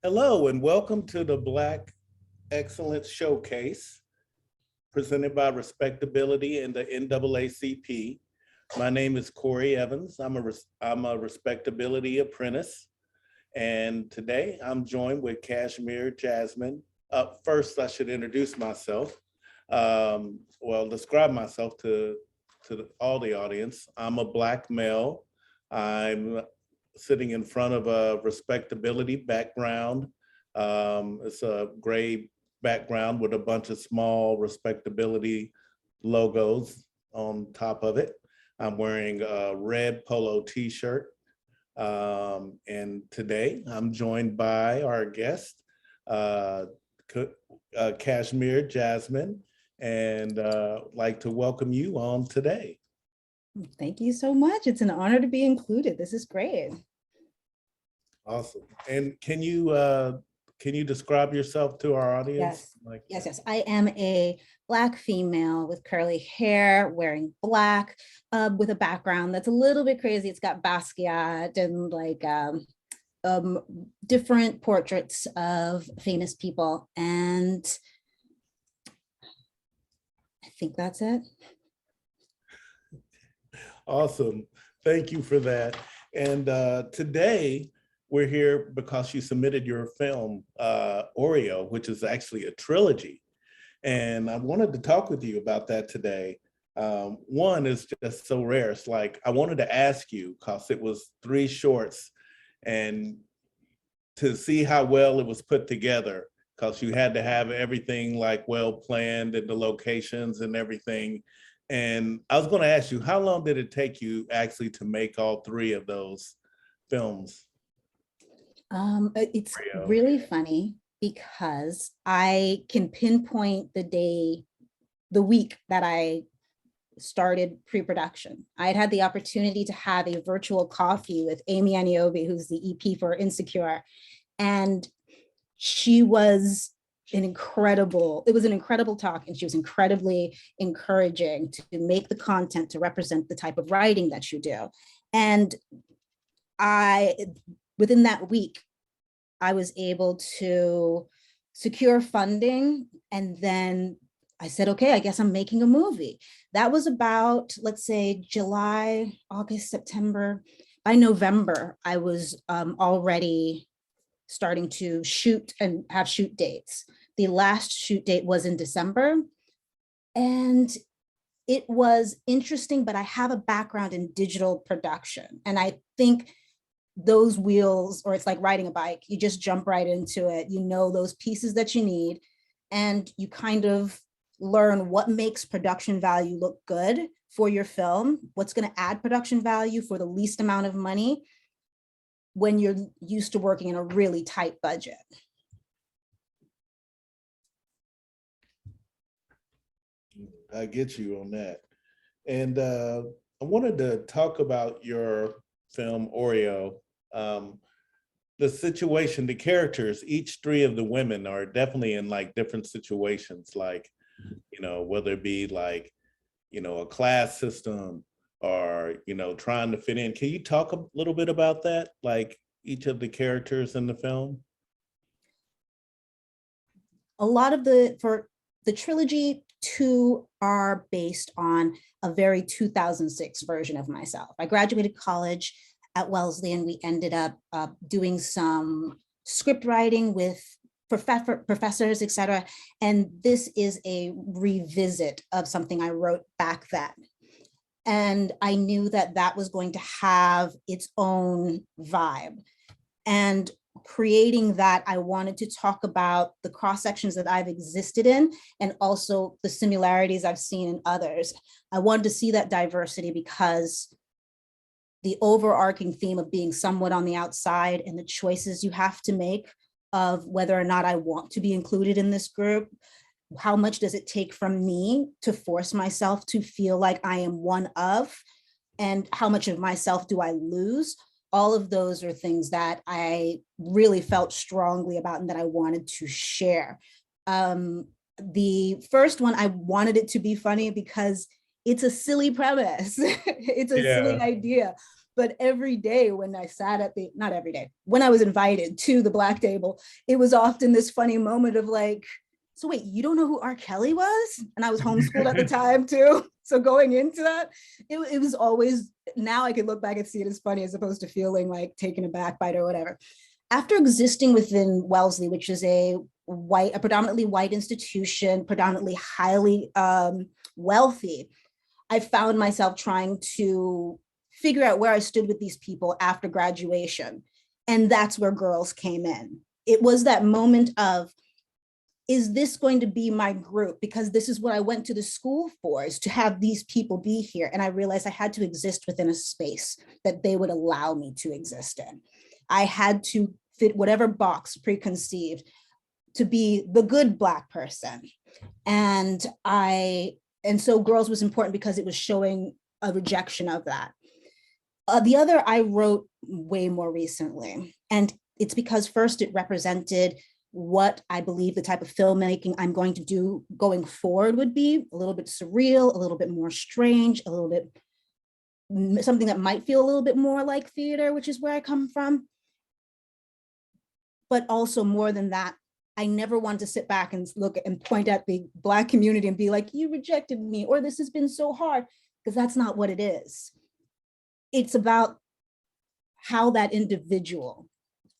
Hello and welcome to the Black Excellence Showcase presented by RespectAbility and the NAACP. My name is Corey Evans. I'm a RespectAbility apprentice. And today I'm joined with Cashmere Jasmine. First, I should introduce myself. Describe myself to all the audience. I'm a Black male. I'm sitting in front of a RespectAbility background. It's a gray background with a bunch of small RespectAbility logos on top of it. I'm wearing a red polo t-shirt. And today I'm joined by our guest, Cashmere Jasmine, and like to welcome you on today. Thank you so much. It's an honor to be included. This is great. Awesome. And can you describe yourself to our audience? Yes. Yes. I am a Black female with curly hair, wearing black, with a background that's a little bit crazy. It's got Basquiat and different portraits of famous people. And I think that's it. Awesome. Thank you for that. And today we're here because you submitted your film, Oreo, which is actually a trilogy. And I wanted to talk with you about that today. One is just so rare. It's like, I wanted to ask you, because it was 3 shorts, and to see how well it was put together, because you had to have everything like well planned and the locations and everything. And I was going to ask you, how long did it take you actually to make all 3 of those films? It's really funny because I can pinpoint the week that I started pre-production. I had the opportunity to have a virtual coffee with Amy Aniobi, who's the EP for Insecure. And she was it was an incredible talk, and she was incredibly encouraging to make the content to represent the type of writing that you do. And within that week, I was able to secure funding, and then I said, okay, I guess I'm making a movie. That was about, let's say, July, August, September. By November, I was already starting to shoot and have shoot dates. The last shoot date was in December. And it was interesting, but I have a background in digital production. And I think those wheels, or it's like riding a bike, you just jump right into it. You know those pieces that you need, and you kind of learn what makes production value look good for your film, what's going to add production value for the least amount of money when you're used to working in a really tight budget. I get you on that. And I wanted to talk about your film, Oreo. The situation, the characters, each 3 of the women are definitely in like different situations, like, whether it be like, a class system or, trying to fit in. Can you talk a little bit about that? Like each of the characters in the film? A lot of for the trilogy, 2 are based on a very 2006 version of myself. I graduated college at Wellesley, and we ended up doing some script writing with professors, et cetera. And this is a revisit of something I wrote back then. And I knew that that was going to have its own vibe. And creating that, I wanted to talk about the cross sections that I've existed in, and also the similarities I've seen in others. I wanted to see that diversity because the overarching theme of being somewhat on the outside and the choices you have to make of whether or not I want to be included in this group, how much does it take from me to force myself to feel like I am one of, and how much of myself do I lose? All of those are things that I really felt strongly about and that I wanted to share. The first one, I wanted it to be funny because it's a silly premise. It's a silly idea, But every day when I sat at the, not every day, when I was invited to the Black table, it was often this funny moment of like, so wait, you don't know who R. Kelly was? And I was homeschooled at the time too. So going into that, it was always, now I can look back and see it as funny as opposed to feeling like taken aback by it or whatever. After existing within Wellesley, which is a predominantly white institution, predominantly highly wealthy, I found myself trying to figure out where I stood with these people after graduation. And that's where girls came in. It was that moment of, is this going to be my group? Because this is what I went to the school for, is to have these people be here. And I realized I had to exist within a space that they would allow me to exist in. I had to fit whatever box preconceived to be the good Black person. And so girls was important because it was showing a rejection of that. The other I wrote way more recently, and it's because first it represented what I believe the type of filmmaking I'm going to do going forward would be, a little bit surreal, a little bit more strange, a little bit something that might feel a little bit more like theater, which is where I come from. But also more than that, I never wanted to sit back and look and point at the Black community and be like, you rejected me, or this has been so hard, because that's not what it is. It's about how that individual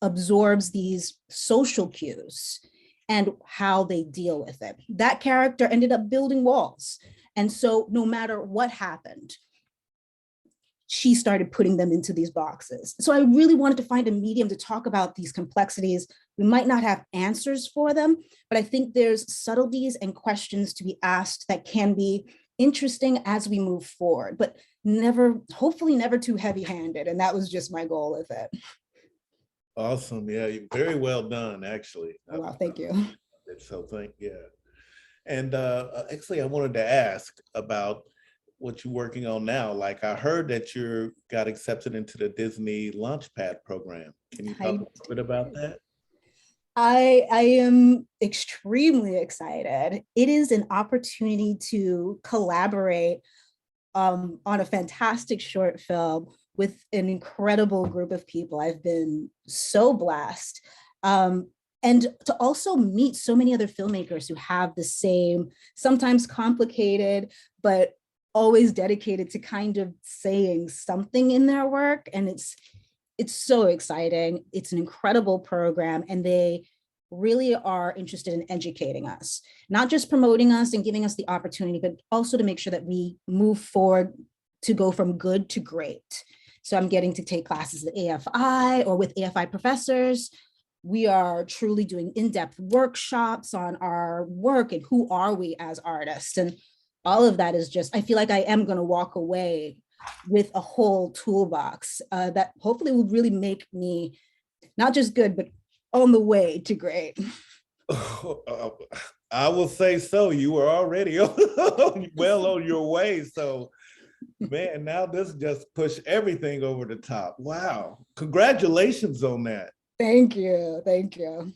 absorbs these social cues and how they deal with it. That character ended up building walls. And so no matter what happened, she started putting them into these boxes. So I really wanted to find a medium to talk about these complexities. We might not have answers for them, but I think there's subtleties and questions to be asked that can be interesting as we move forward, but never, hopefully never too heavy-handed. And that was just my goal with it. Awesome. Yeah, very well done, actually. Oh, wow, thank you. So yeah. And actually, I wanted to ask about what you're working on now. Like, I heard that you got accepted into the Disney Launchpad program. Can you talk a little bit about that? I am extremely excited. It is an opportunity to collaborate on a fantastic short film with an incredible group of people. I've been so blessed. And to also meet so many other filmmakers who have the same, sometimes complicated, but always dedicated to kind of saying something in their work. And it's so exciting. It's an incredible program, and they really are interested in educating us, not just promoting us and giving us the opportunity, but also to make sure that we move forward to go from good to great. So I'm getting to take classes at AFI or with AFI professors. We are truly doing in-depth workshops on our work and who are we as artists. And all of that is just, I feel like I am going to walk away with a whole toolbox that hopefully will really make me not just good, but on the way to great. I will say so. You were already well on your way. So, man, now this just pushed everything over the top. Wow. Congratulations on that. Thank you. Thank you.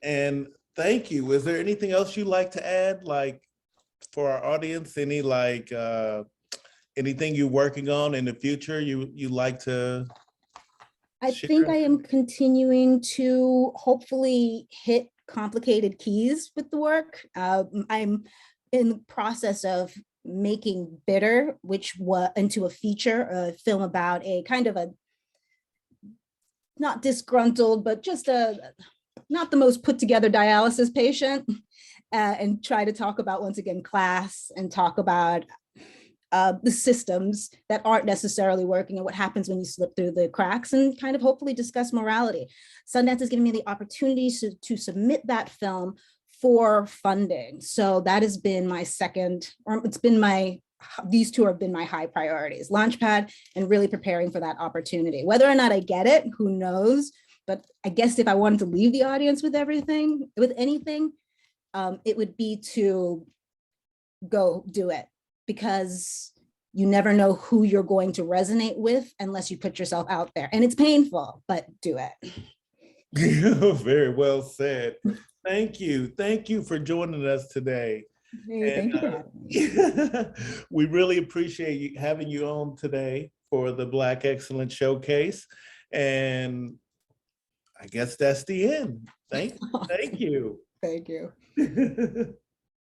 And thank you. Is there anything else you'd like to add, like for our audience? Any like anything you're working on in the future you like to I share? think I am continuing to hopefully hit complicated keys with the work. I'm in the process of making Bitter, which was into a feature, a film about a kind of a not disgruntled, but just a not the most put together dialysis patient, and try to talk about, once again, class, and talk about the systems that aren't necessarily working and what happens when you slip through the cracks, and kind of hopefully discuss morality. Sundance has given me the opportunity to submit that film for funding. So that has been my second, or it's been my, these two have been my high priorities, Launchpad and really preparing for that opportunity. Whether or not I get it, who knows? But I guess if I wanted to leave the audience with anything, it would be to go do it, because you never know who you're going to resonate with unless you put yourself out there. And it's painful, but do it. Very well said. Thank you. Thank you for joining us today. Hey, thank you for having me. We really appreciate having you on today for the Black Excellence Showcase. And I guess that's the end. Thank you. Thank you.